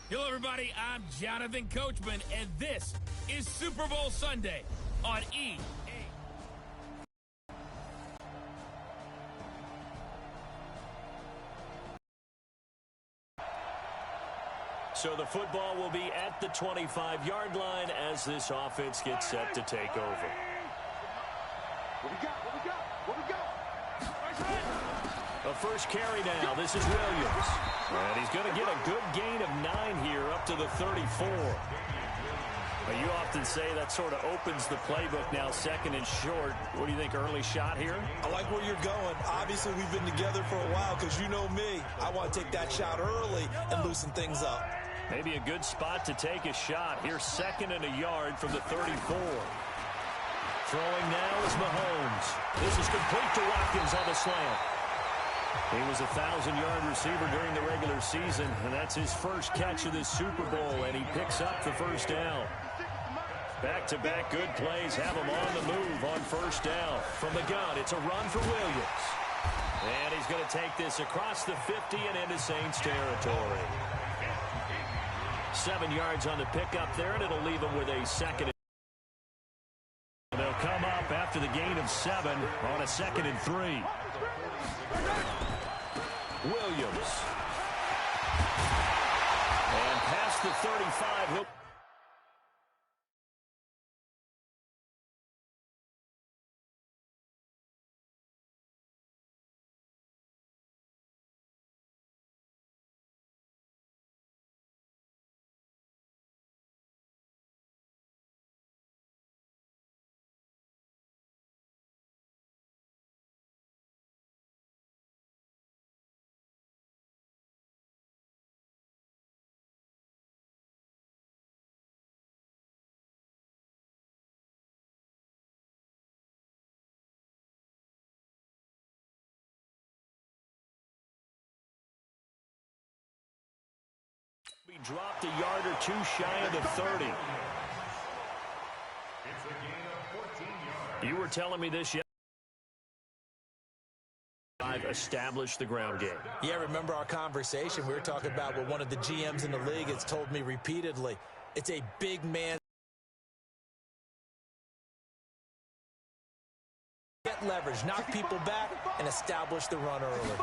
Hello, everybody. I'm Jonathan Coachman, and this is Super Bowl Sunday on EA. So the football will be at the 25-yard line as this offense gets set to take over. What we got? A first carry now. This is Williams. And he's going to get a good gain of 9 here up to the 34. Well, you often say that sort of opens the playbook now, second and short. What do you think, early shot here? I like where you're going. Obviously, we've been together for a while because you know me. I want to take that shot early and loosen things up. Maybe a good spot to take a shot. Here's 2nd and a yard from the 34. Throwing now is Mahomes. This is complete to Watkins on the slant. He was a 1,000-yard receiver during the regular season, and that's his first catch of this Super Bowl, and he picks up the first down. Back-to-back good plays have him on the move on first down. From the gun, it's a run for Williams. And he's going to take this across the 50 and into Saints territory. 7 yards on the pickup there, and it'll leave him with a second. They'll come up after the gain of 7 on a 2nd and 3. Williams. And past the 35. He dropped a yard or 2 shy of the 30. You were telling me this yesterday. I've established the ground game. Yeah, remember our conversation? We were talking about what one of the GMs in the league has told me repeatedly. It's a big man. Get leverage, knock people back, and establish the run early.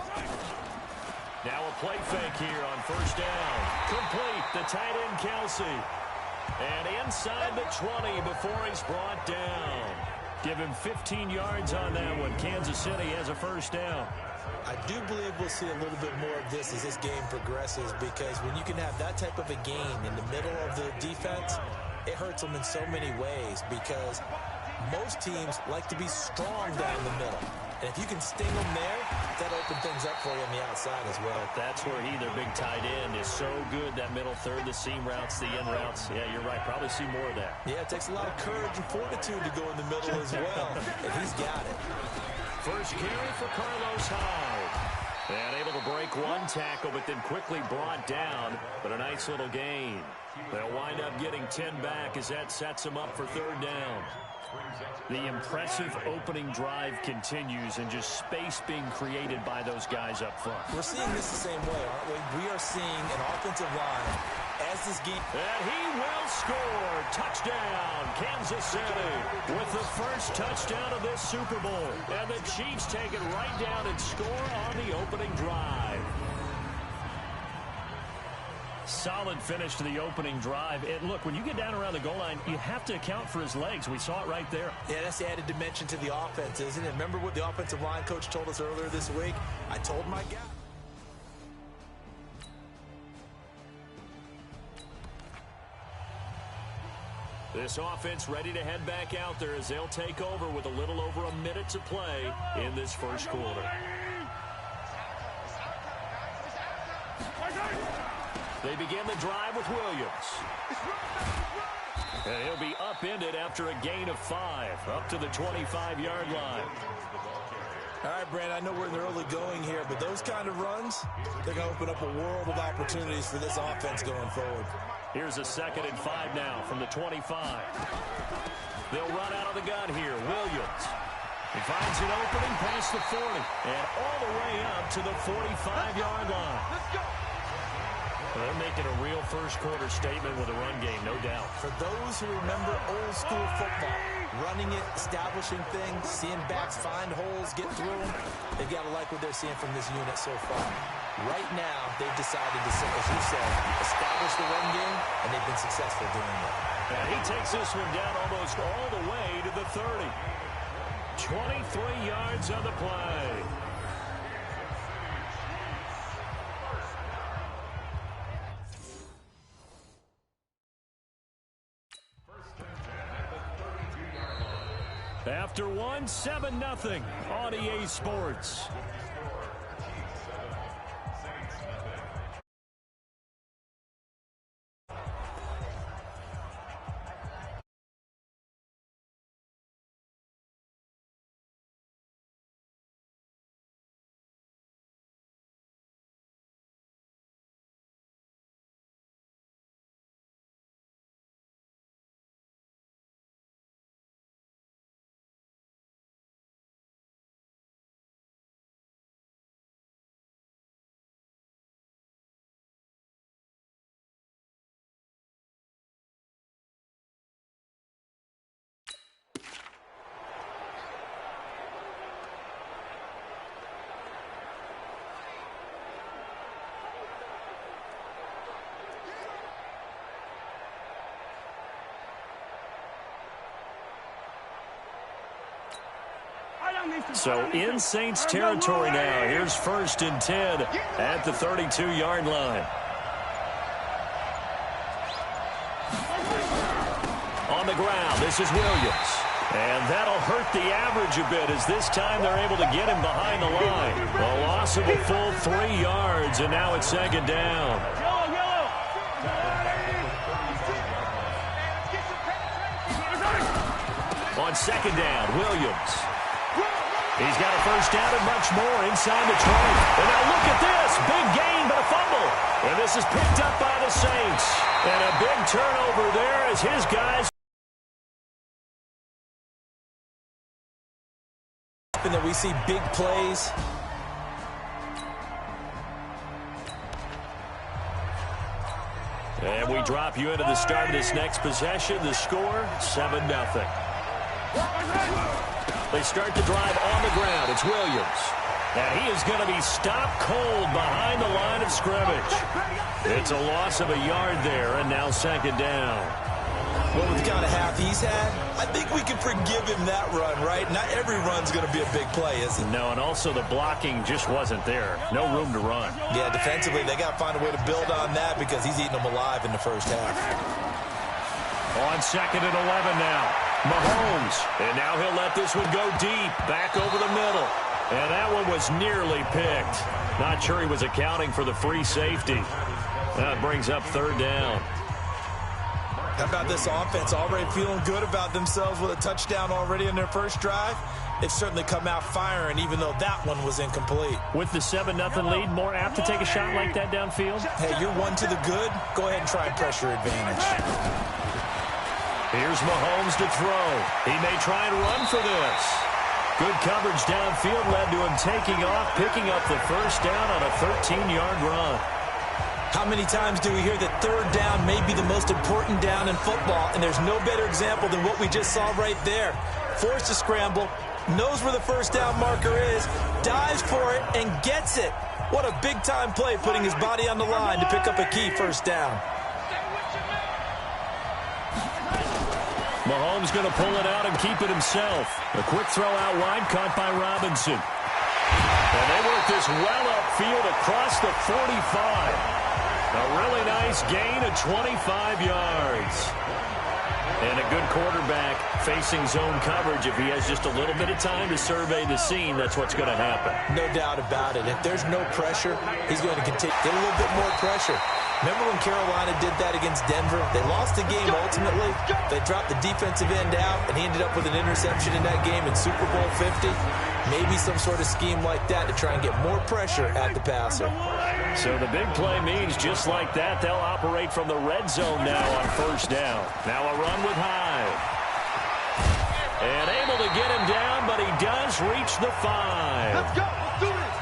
Now a play fake here on first down. Complete, the tight end Kelsey. And inside the 20 before he's brought down. Give him 15 yards on that one. Kansas City has a first down. I do believe we'll see a little bit more of this as this game progresses, because when you can have that type of a game in the middle of the defense, it hurts them in so many ways, because most teams like to be strong down the middle. And if you can sting them there, that opens things up for you on the outside as well. That's where their big tight end, is so good, that middle third, the seam routes, the in routes. Yeah, you're right. Probably see more of that. Yeah, it takes a lot of courage and fortitude to go in the middle as well. And he's got it. First carry for Carlos Hyde. And able to break one tackle, but then quickly brought down. But a nice little gain. They'll wind up getting 10 back as that sets them up for third down. The impressive opening drive continues, and just space being created by those guys up front. We're seeing this the same way, aren't we? We are seeing an offensive line as this game. And he will score. Touchdown, Kansas City, with the first touchdown of this Super Bowl. And the Chiefs take it right down and score on the opening drive. Solid finish to the opening drive. And look, when you get down around the goal line, you have to account for his legs. We saw it right there. Yeah, that's the added dimension to the offense, isn't it? Remember what the offensive line coach told us earlier this week? I told my guy. This offense ready to head back out there as they'll take over with a little over a minute to play in this first quarter. They begin the drive with Williams. And he'll be upended after a gain of 5, up to the 25-yard line. All right, Brandon, I know we're in the early going here, but those kind of runs, they're going to open up a world of opportunities for this offense going forward. Here's a 2nd and 5 now from the 25. They'll run out of the gun here. Williams. He finds an opening past the 40 and all the way up to the 45-yard line. Let's go. They're making a real first-quarter statement with a run game, no doubt. For those who remember old-school football, running it, establishing things, seeing backs find holes, get through them, they've got to like what they're seeing from this unit so far. Right now, they've decided to, as you said, establish the run game, and they've been successful doing it. And he takes this one down almost all the way to the 30. 23 yards on the play. After one, 7-0 on EA Sports. So in Saints territory now. Here's 1st and 10 at the 32-yard line. On the ground, this is Williams. And that'll hurt the average a bit as this time they're able to get him behind the line. A loss of a full 3 yards, and now it's 2nd down. On 2nd down, Williams. He's got a 1st down and much more inside the 20. And now look at this. Big gain, but a fumble. And this is picked up by the Saints. And a big turnover there as his guys. That we see big plays. And we drop you into the start of this next possession. The score, 7-0. They start the drive on the ground. It's Williams. And he is going to be stopped cold behind the line of scrimmage. It's a loss of a yard there, and now 2nd down. Well, with the kind of half he's had, I think we can forgive him that run, right? Not every run's going to be a big play, is it? No, and also the blocking just wasn't there. No room to run. Yeah, defensively, they got to find a way to build on that because he's eating them alive in the first half. On 2nd and 11 now. Mahomes, and now he'll let this one go deep, back over the middle. And that one was nearly picked. Not sure he was accounting for the free safety. That brings up 3rd down. How about this offense already feeling good about themselves with a touchdown already in their first drive? They've certainly come out firing, even though that one was incomplete. With the 7-0 lead, more apt to take a shot like that downfield? Hey, you're one to the good. Go ahead and try and pressure advantage. Here's Mahomes to throw. He may try and run for this. Good coverage downfield led to him taking off, picking up the 1st down on a 13-yard run. How many times do we hear that 3rd down may be the most important down in football, and there's no better example than what we just saw right there. Forced to scramble, knows where the 1st down marker is, dives for it, and gets it. What a big-time play, putting his body on the line to pick up a key 1st down. Mahomes going to pull it out and keep it himself. A quick throw out wide, caught by Robinson. And they work this well upfield across the 45. A really nice gain of 25 yards. And a good quarterback facing zone coverage. If he has just a little bit of time to survey the scene, that's what's going to happen. No doubt about it. If there's no pressure, he's going to continue. Get a little bit more pressure. Remember when Carolina did that against Denver? They lost the game ultimately. They dropped the defensive end out, and he ended up with an interception in that game in Super Bowl 50. Maybe some sort of scheme like that to try and get more pressure at the passer. So the big play means just like that, they'll operate from the red zone now on 1st down. Now a run with Hyde. And able to get him down, but he does reach the 5. Let's go. Let's do this.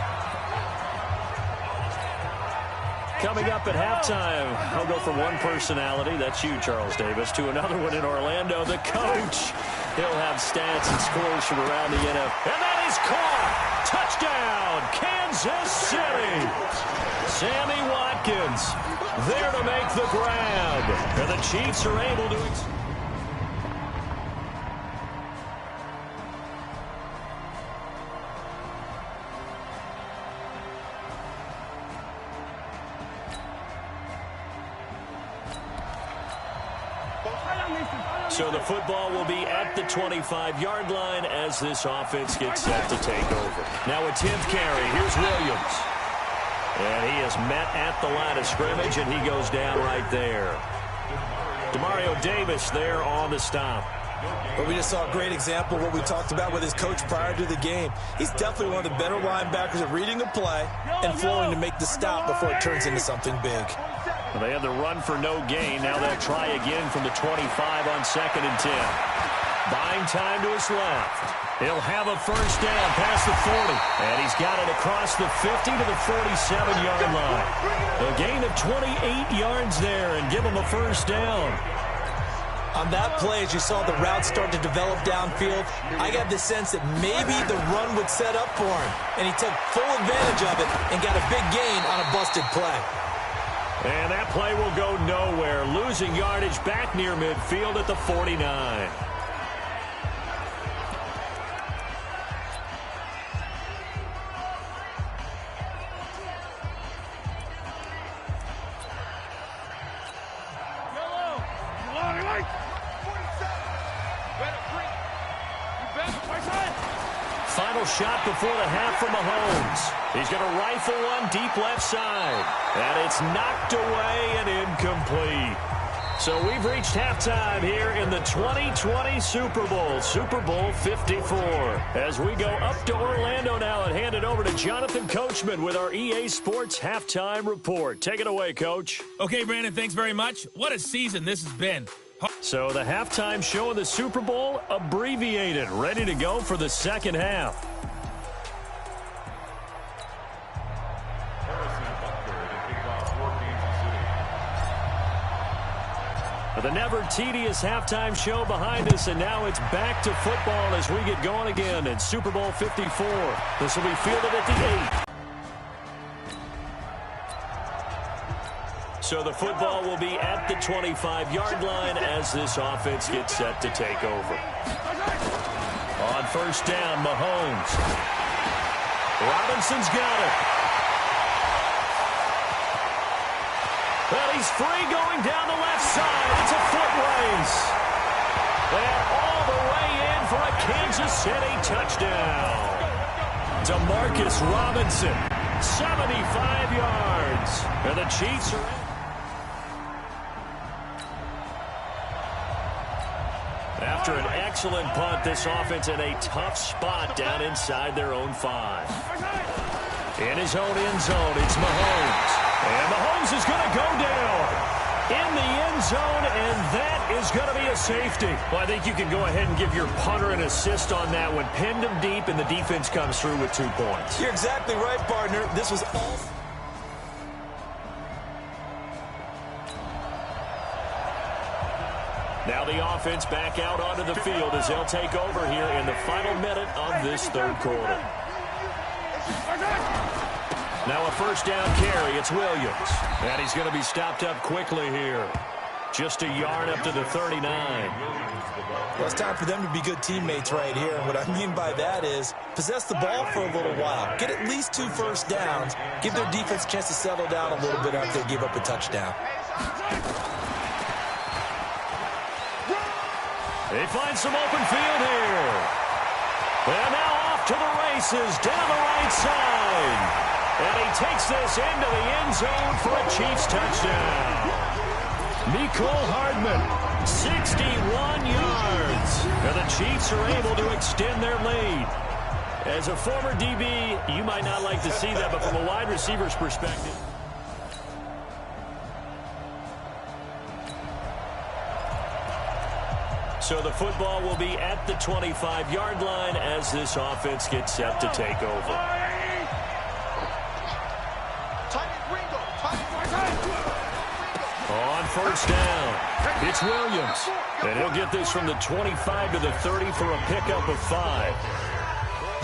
Coming up at halftime, I'll go from one personality, that's you, Charles Davis, to another one in Orlando, the coach. He'll have stats and scores from around the NFL. And that is caught! Touchdown, Kansas City! Sammy Watkins there to make the grab. And the Chiefs are able to... So the football will be at the 25-yard line as this offense gets set to take over. Now a 10th carry. Here's Williams. And he is met at the line of scrimmage, and he goes down right there. Demario Davis there on the stop. But we just saw a great example of what we talked about with his coach prior to the game. He's definitely one of the better linebackers at reading a play and flowing to make the stop before it turns into something big. Well, they had the run for no gain. Now they'll try again from the 25 on 2nd and 10. Buying time to his left. He'll have a first down past the 40. And he's got it across the 50 to the 47-yard line. A gain of 28 yards there and give him a first down. On that play, as you saw the route start to develop downfield, I got the sense that maybe the run would set up for him. And he took full advantage of it and got a big gain on a busted play. And that play will go nowhere, losing yardage back near midfield at the 49. Final shot before the half from Mahomes. He's going to rifle one deep left side. And it's knocked away and incomplete. So we've reached halftime here in the 2020 Super Bowl, Super Bowl 54. As we go up to Orlando now and hand it over to Jonathan Coachman with our EA Sports Halftime Report. Take it away, Coach. Okay, Brandon, thanks very much. What a season this has been. So the halftime show of the Super Bowl abbreviated, ready to go for the second half. The never tedious halftime show behind us, and now it's back to football as we get going again in Super Bowl 54. This will be fielded at the 8. So the football will be at the 25-yard line as this offense gets set to take over. On first down, Mahomes. Robinson's got it. Well, he's free going down the left side. It's a foot race. And all the way in for a Kansas City touchdown. Demarcus Robinson, 75 yards. And the Chiefs are in. After an excellent punt, this offense in a tough spot down inside their own 5. In his own end zone, it's Mahomes. And Mahomes is going to go down in the end zone, and that is going to be a safety. Well, I think you can go ahead and give your punter an assist on that one. Pinned him deep, and the defense comes through with 2 points. You're exactly right, partner. This was all... Now the offense back out onto the field as they'll take over here in the final minute of this third quarter. Now a first down carry. It's Williams. And he's going to be stopped up quickly here. Just a yard up to the 39. Well, it's time for them to be good teammates right here. And what I mean by that is possess the ball for a little while. Get at least 2 first downs. Give their defense a chance to settle down a little bit after they give up a touchdown. They find some open field here. And now off to the races down the right side. And he takes this into the end zone for a Chiefs touchdown. Mecole Hardman, 61 yards. And the Chiefs are able to extend their lead. As a former DB, you might not like to see that, but from a wide receiver's perspective. So the football will be at the 25-yard line as this offense gets set to take over. first down. It's Williams. And he'll get this from the 25 to the 30 for a pickup of 5.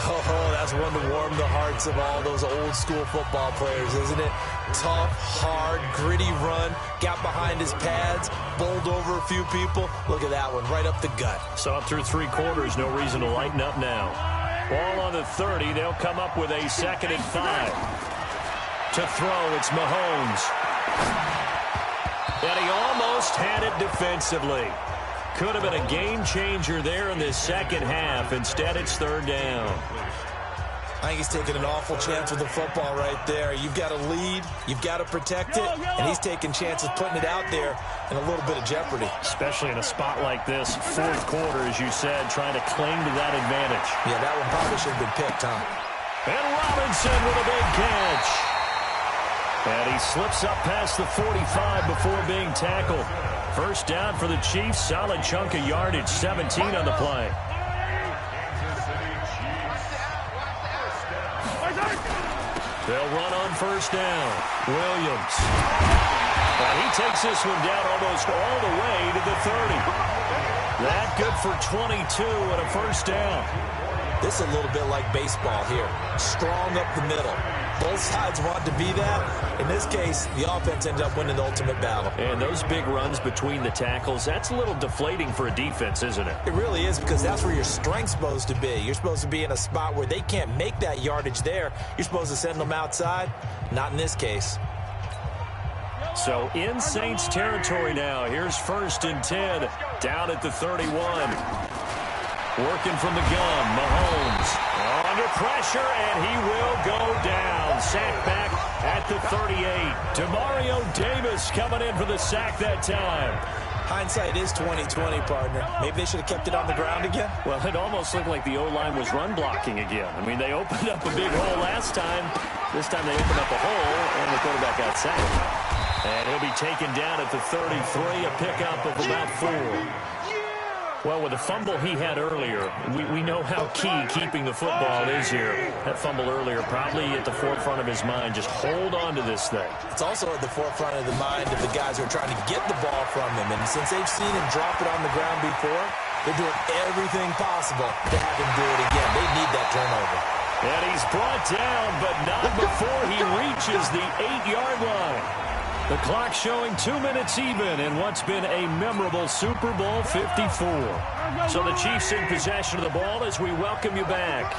Oh, that's one to warm the hearts of all those old school football players, isn't it? Tough, hard, gritty run. Got behind his pads, bowled over a few people. Look at that one, right up the gut. Saw it through 3 quarters. No reason to lighten up now. Ball on the 30. They'll come up with a 2nd and 5. To throw, it's Mahomes. And he almost had it defensively. Could have been a game changer there in this second half. Instead, it's 3rd down. I think he's taking an awful chance with the football right there. You've got to lead, you've got to protect it, and he's taking chances putting it out there in a little bit of jeopardy. Especially in a spot like this, 4th quarter, as you said, trying to cling to that advantage. Yeah, that one probably should have been picked, huh? And Robinson with a big catch. And he slips up past the 45 before being tackled. First down for the Chiefs. Solid chunk of yardage. 17 on the play. They'll run on first down. Williams. And he takes this one down almost all the way to the 30. That good for 22 and a first down. This is a little bit like baseball here. Strong up the middle. Both sides want to be that. In this case, the offense ended up winning the ultimate battle. And those big runs between the tackles, that's a little deflating for a defense, isn't it? It really is, because that's where your strength's supposed to be. You're supposed to be in a spot where they can't make that yardage there. You're supposed to send them outside. Not in this case. So in Saints territory now. Here's 1st and 10. Down at the 31. Working from the gun, Mahomes under pressure, and he will go down. Sack back at the 38. Demario Davis coming in for the sack that time. Hindsight is 20/20, partner. Maybe they should have kept it on the ground again. Well, it almost looked like the O-line was run blocking again. I mean, they opened up a big hole last time. This time they opened up a hole, and the quarterback got sacked. And he'll be taken down at the 33, a pickup of about 4. Well, with the fumble he had earlier, we know how key keeping the football is here. That fumble earlier probably at the forefront of his mind. Just hold on to this thing. It's also at the forefront of the mind of the guys who are trying to get the ball from him. And since they've seen him drop it on the ground before, they're doing everything possible to have him do it again. They need that turnover. And he's brought down, but not before he reaches the 8-yard line. The clock showing 2 minutes even in what's been a memorable Super Bowl 54. So the Chiefs in possession of the ball as we welcome you back.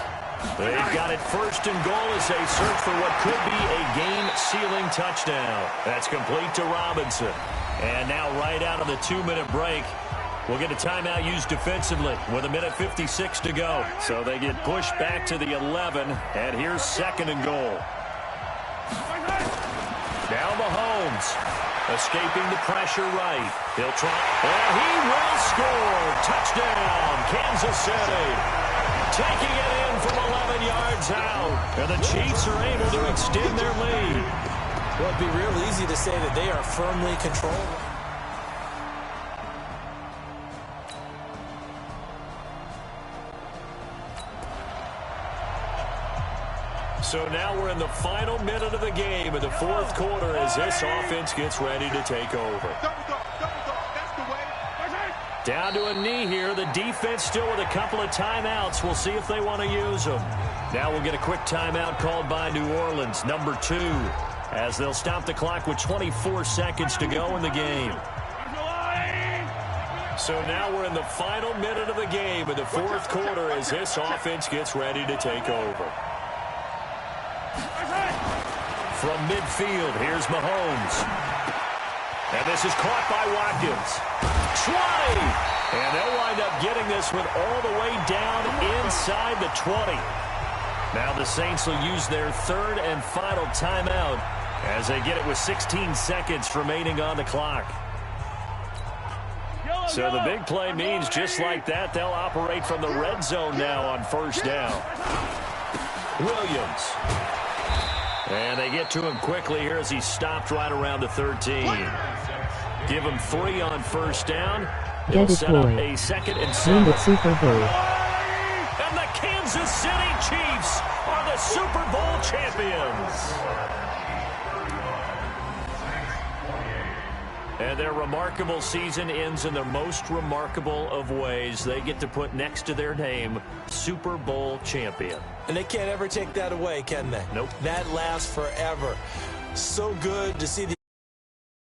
They've got it 1st and goal as they search for what could be a game-sealing touchdown. That's complete to Robinson. And now right out of the 2-minute break, we'll get a timeout used defensively with 1:56 to go. So they get pushed back to the 11, and here's 2nd and goal. Now Mahomes, escaping the pressure right. He'll try, and he will score. Touchdown, Kansas City. Taking it in from 11 yards out. And the Chiefs are able to extend their lead. Well, it'd be real easy to say that they are firmly controlled. So now we're in the final minute of the game in the 4th quarter as this offense gets ready to take over. Down to a knee here. The defense still with a couple of timeouts. We'll see if they want to use them. Now we'll get a quick timeout called by New Orleans, number 2, as they'll stop the clock with 24 seconds to go in the game. So now we're in the final minute of the game in the 4th quarter as this offense gets ready to take over. From midfield, here's Mahomes. And this is caught by Watkins. 20! And they'll wind up getting this one all the way down inside the 20. Now the Saints will use their 3rd and final timeout as they get it with 16 seconds remaining on the clock. So the big play means just like that, they'll operate from the red zone now on 1st down. Williams. And they get to him quickly here as he stopped right around the 13. Give him 3 on 1st down. He'll set up a 2nd and 7. Super Bowl. And the Kansas City Chiefs are the Super Bowl champions. And their remarkable season ends in the most remarkable of ways. They get to put next to their name, Super Bowl champion. And they can't ever take that away, can they? Nope. That lasts forever. So good to see the